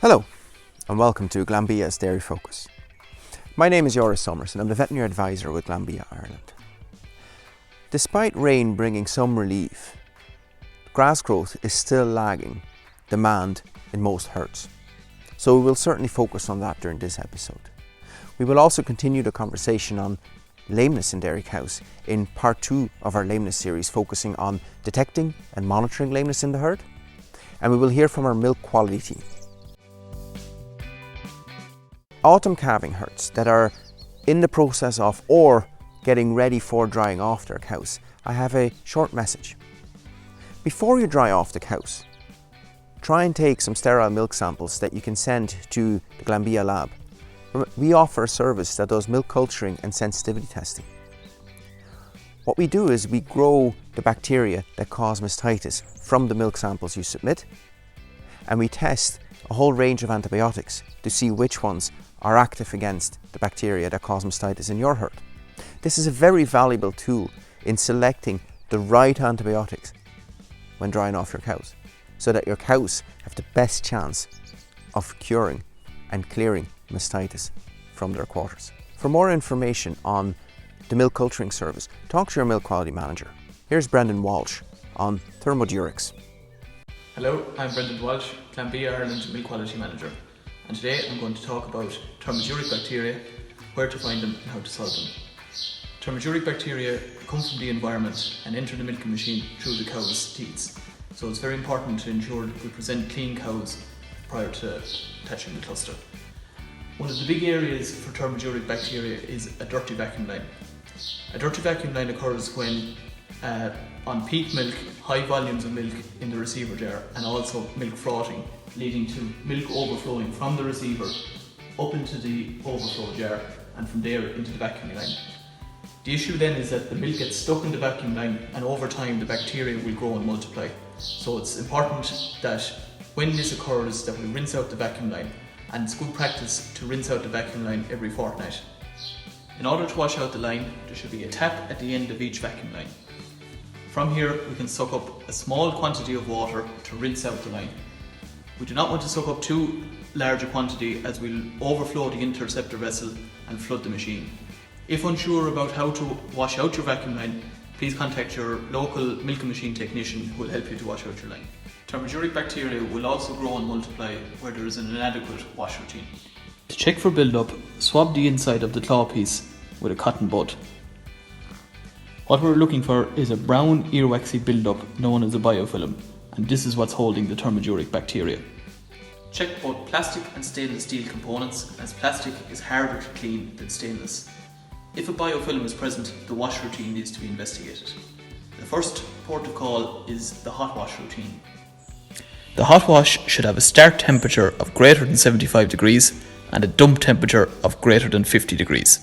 Hello and welcome to Glanbia's Dairy Focus. My name is Joris Somers and I'm the Veterinary Advisor with Glanbia, Ireland. Despite rain bringing some relief, grass growth is still lagging demand in most herds. So we will certainly focus on that during this episode. We will also continue the conversation on lameness in dairy cows in part 2 of our lameness series, focusing on detecting and monitoring lameness in the herd. And we will hear from our milk quality team. Autumn calving herds that are in the process of or getting ready for drying off their cows, I have a short message. Before you dry off the cows, try and take some sterile milk samples that you can send to the Glanbia lab. We offer a service that does milk culturing and sensitivity testing. What we do is we grow the bacteria that cause mastitis from the milk samples you submit, and we test a whole range of antibiotics to see which ones are active against the bacteria that cause mastitis in your herd. This is a very valuable tool in selecting the right antibiotics when drying off your cows, so that your cows have the best chance of curing and clearing mastitis from their quarters. For more information on the milk culturing service, talk to your milk quality manager. Here's Brendan Walsh on Thermodurex. Hello, I'm Brendan Walsh, Glanbia Ireland Milk Quality Manager, and today I'm going to talk about thermoduric bacteria, where to find them and how to solve them. Thermoduric bacteria come from the environment and enter the milking machine through the cow's teats, so it's very important to ensure that we present clean cows prior to attaching the cluster. One of the big areas for thermoduric bacteria is a dirty vacuum line. A dirty vacuum line occurs when on peak milk, high volumes of milk in the receiver jar, and also milk frothing, leading to milk overflowing from the receiver up into the overflow jar and from there into the vacuum line. The issue then is that the milk gets stuck in the vacuum line, and over time the bacteria will grow and multiply. So it's important that when this occurs that we rinse out the vacuum line, and it's good practice to rinse out the vacuum line every fortnight. In order to wash out the line, there should be a tap at the end of each vacuum line. From here we can suck up a small quantity of water to rinse out the line. We do not want to suck up too large a quantity, as we'll overflow the interceptor vessel and flood the machine. If unsure about how to wash out your vacuum line, please contact your local milking machine technician who will help you to wash out your line. Thermoduric bacteria will also grow and multiply where there is an inadequate wash routine. To check for build-up, swab the inside of the claw piece with a cotton bud. What we're looking for is a brown earwaxy build-up known as a biofilm, and this is what's holding the thermoduric bacteria. Check both plastic and stainless steel components, as plastic is harder to clean than stainless. If a biofilm is present, the wash routine needs to be investigated. The first port of call is the hot wash routine. The hot wash should have a start temperature of greater than 75 degrees and a dump temperature of greater than 50 degrees.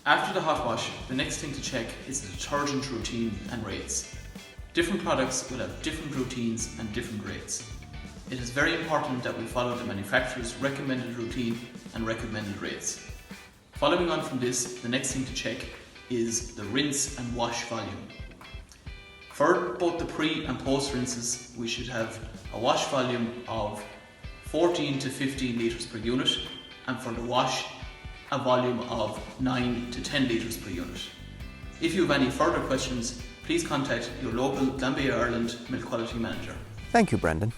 After the hot wash, the next thing to check is the detergent routine and rates. Different products will have different routines and different rates. It is very important that we follow the manufacturer's recommended routine and recommended rates. Following on from this, the next thing to check is the rinse and wash volume. For both the pre and post rinses, we should have a wash volume of 14 to 15 litres per unit, and for the wash, a volume of 9 to 10 litres per unit. If you have any further questions, please contact your local Glanbia Ireland Milk Quality Manager. Thank you, Brendan.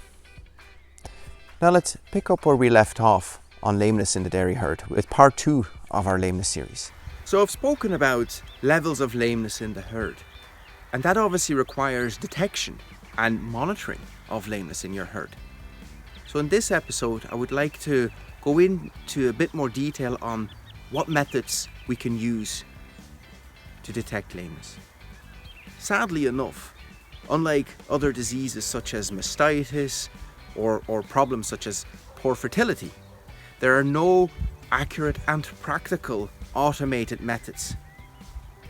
Now let's pick up where we left off on lameness in the dairy herd with part 2 of our lameness series. So I've spoken about levels of lameness in the herd, and that obviously requires detection and monitoring of lameness in your herd. So in this episode, I would like to go into a bit more detail on what methods we can use to detect lameness. Sadly enough, unlike other diseases such as mastitis or problems such as poor fertility, there are no accurate and practical automated methods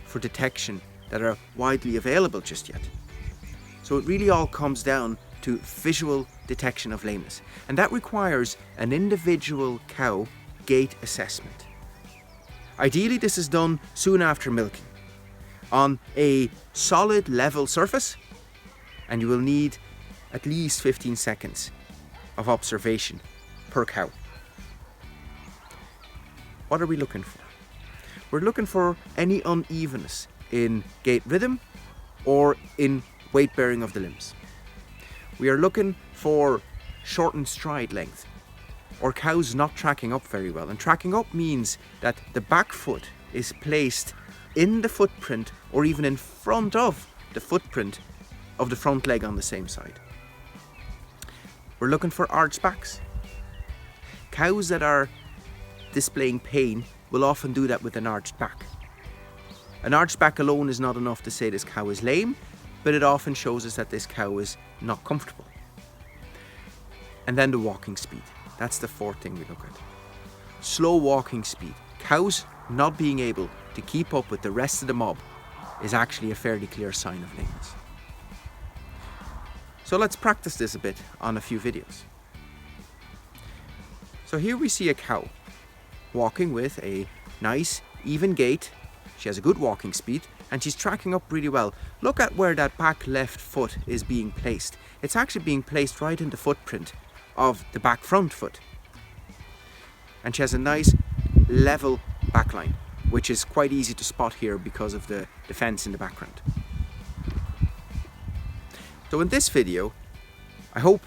for detection that are widely available just yet. So it really all comes down to visual detection of lameness, and that requires an individual cow gait assessment. Ideally, this is done soon after milking on a solid level surface, and you will need at least 15 seconds of observation per cow. What are we looking for? We're looking for any unevenness in gait rhythm or in weight bearing of the limbs. We are looking for shortened stride length or cows not tracking up very well. And tracking up means that the back foot is placed in the footprint or even in front of the footprint of the front leg on the same side. We're looking for arched backs. Cows that are displaying pain will often do that with an arched back. An arched back alone is not enough to say this cow is lame, but it often shows us that this cow is not comfortable. And then the walking speed. That's the fourth thing we look at. Slow walking speed. Cows not being able to keep up with the rest of the mob is actually a fairly clear sign of lameness. So let's practice this a bit on a few videos. So here we see a cow walking with a nice even gait. She has a good walking speed and she's tracking up really well. Look at where that back left foot is being placed. It's actually being placed right in the footprint of the back front foot. And she has a nice level back line, which is quite easy to spot here because of the fence in the background. So in this video, I hope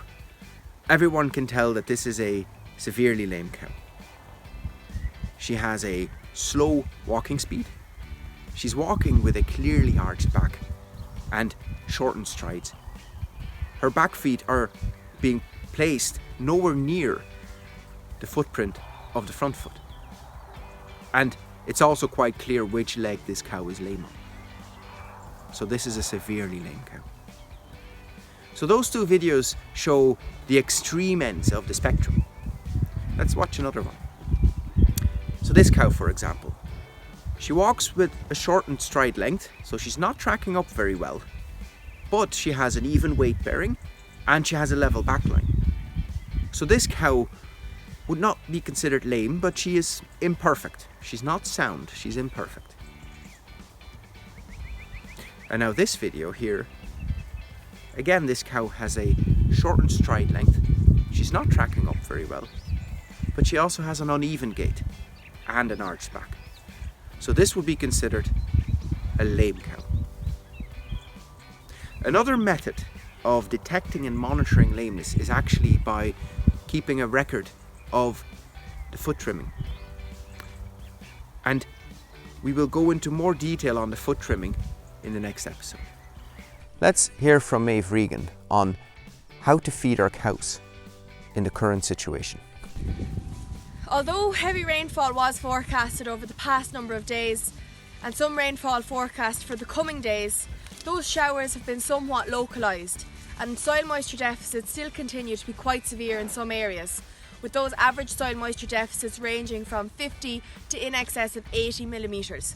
everyone can tell that this is a severely lame cow. She has a slow walking speed. She's walking with a clearly arched back and shortened strides. Her back feet are being placed nowhere near the footprint of the front foot. And it's also quite clear which leg this cow is lame on. So this is a severely lame cow. So those two videos show the extreme ends of the spectrum. Let's watch another one. So this cow, for example, she walks with a shortened stride length, so she's not tracking up very well, but she has an even weight bearing and she has a level back line. So this cow would not be considered lame, but she is imperfect. She's not sound, she's imperfect. And now this video here, again this cow has a shortened stride length. She's not tracking up very well, but she also has an uneven gait and an arched back. So this would be considered a lame cow. Another method of detecting and monitoring lameness is actually by keeping a record of the foot trimming. And we will go into more detail on the foot trimming in the next episode. Let's hear from Maeve Regan on how to feed our cows in the current situation. Although heavy rainfall was forecasted over the past number of days and some rainfall forecast for the coming days, those showers have been somewhat localised and soil moisture deficits still continue to be quite severe in some areas, with those average soil moisture deficits ranging from 50 to in excess of 80 millimetres.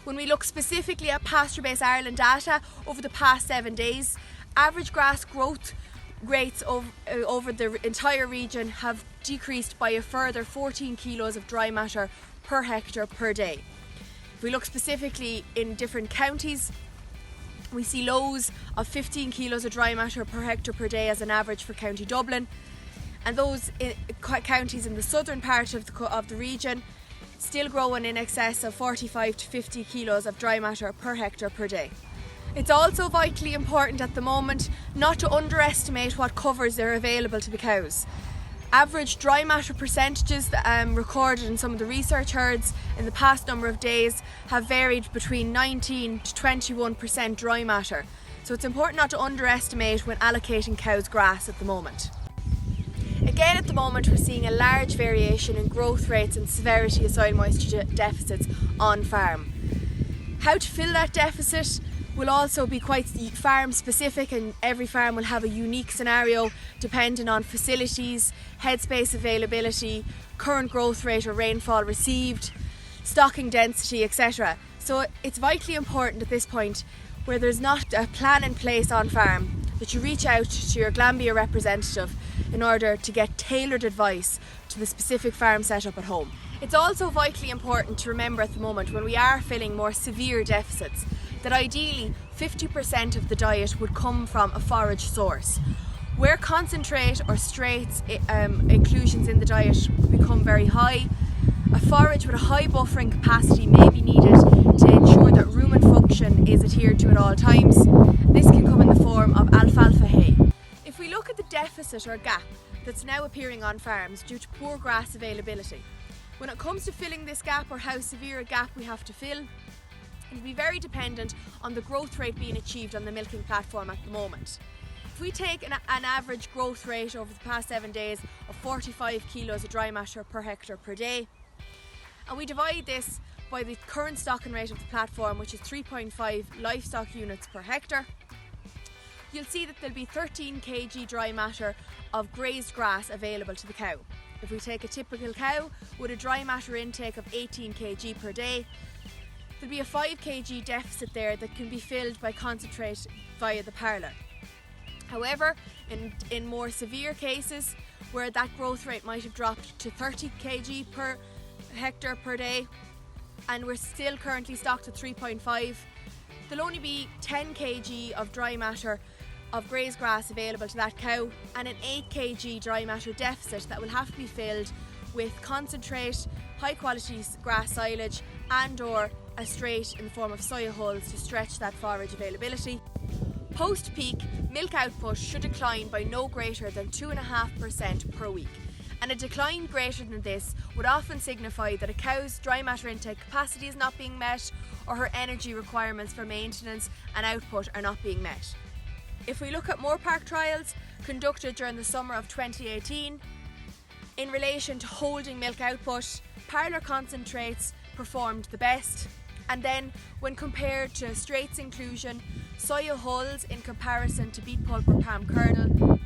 When we look specifically at Pasture Base Ireland data over the past 7 days, average grass growth rates over the entire region have decreased by a further 14 kilos of dry matter per hectare per day. If we look specifically in different counties, we see lows of 15 kilos of dry matter per hectare per day as an average for County Dublin, and those counties in the southern part of the region still growing in excess of 45 to 50 kilos of dry matter per hectare per day. It's also vitally important at the moment not to underestimate what covers are available to the cows. Average dry matter percentages recorded in some of the research herds in the past number of days have varied between 19 to 21% dry matter. So it's important not to underestimate when allocating cows grass at the moment. Again, at the moment we're seeing a large variation in growth rates and severity of soil moisture deficits on farm. How to fill that deficit will also be quite farm specific, and every farm will have a unique scenario depending on facilities, headspace availability, current growth rate or rainfall received, stocking density, etc. So it's vitally important at this point, where there's not a plan in place on farm, that you reach out to your Glanbia representative in order to get tailored advice to the specific farm setup at home. It's also vitally important to remember at the moment, when we are filling more severe deficits, that ideally 50% of the diet would come from a forage source. Where concentrate or straights inclusions in the diet become very high, a forage with a high buffering capacity may be needed to ensure that rumen function is adhered to at all times. This can come in the form of alfalfa hay. If we look at the deficit or gap that's now appearing on farms due to poor grass availability, when it comes to filling this gap or how severe a gap we have to fill, it will be very dependent on the growth rate being achieved on the milking platform at the moment. If we take an average growth rate over the past 7 days of 45 kilos of dry matter per hectare per day, and we divide this by the current stocking rate of the platform, which is 3.5 livestock units per hectare, you'll see that there'll be 13 kg dry matter of grazed grass available to the cow. If we take a typical cow with a dry matter intake of 18 kg per day, there'll be a 5 kg deficit there that can be filled by concentrate via the parlor. However, in more severe cases where that growth rate might have dropped to 30 kg per hectare per day, and we're still currently stocked at 3.5, there'll only be 10 kg of dry matter of grazed grass available to that cow, and an 8 kg dry matter deficit that will have to be filled with concentrate, high quality grass silage and or a straight in the form of soya hulls to stretch that forage availability. Post-peak, milk output should decline by no greater than 2.5% per week, and a decline greater than this would often signify that a cow's dry matter intake capacity is not being met, or her energy requirements for maintenance and output are not being met. If we look at moor park trials conducted during the summer of 2018, in relation to holding milk output, parlour concentrates performed the best, and then when compared to straights inclusion, soya hulls in comparison to beet pulp or palm kernel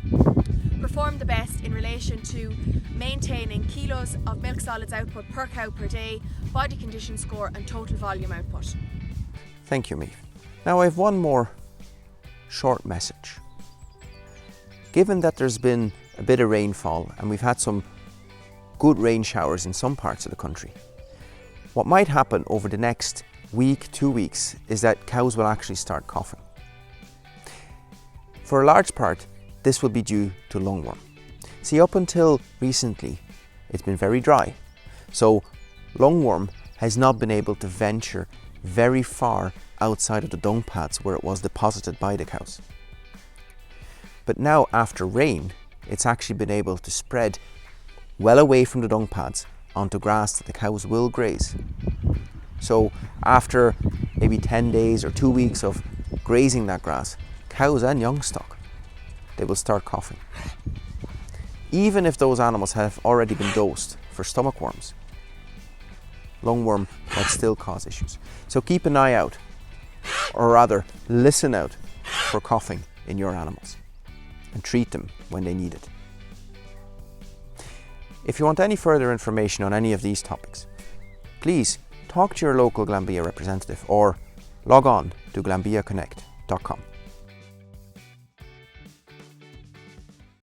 performed the best in relation to maintaining kilos of milk solids output per cow per day, body condition score and total volume output. Thank you, Maeve. Now I have one more short message. Given that there's been a bit of rainfall and we've had some good rain showers in some parts of the country, what might happen over the next week, 2 weeks, is that cows will actually start coughing. For a large part, this will be due to lungworm. See, up until recently, it's been very dry, so lungworm has not been able to venture very far outside of the dung pads where it was deposited by the cows. But now, after rain, it's actually been able to spread well away from the dung pads onto grass that the cows will graze. So after maybe 10 days or 2 weeks of grazing that grass, cows and young stock, they will start coughing. Even if those animals have already been dosed for stomach worms, lungworm might still cause issues. So keep an eye out, or rather listen out for coughing in your animals and treat them when they need it. If you want any further information on any of these topics, please talk to your local Glanbia representative or log on to glanbiaconnect.com.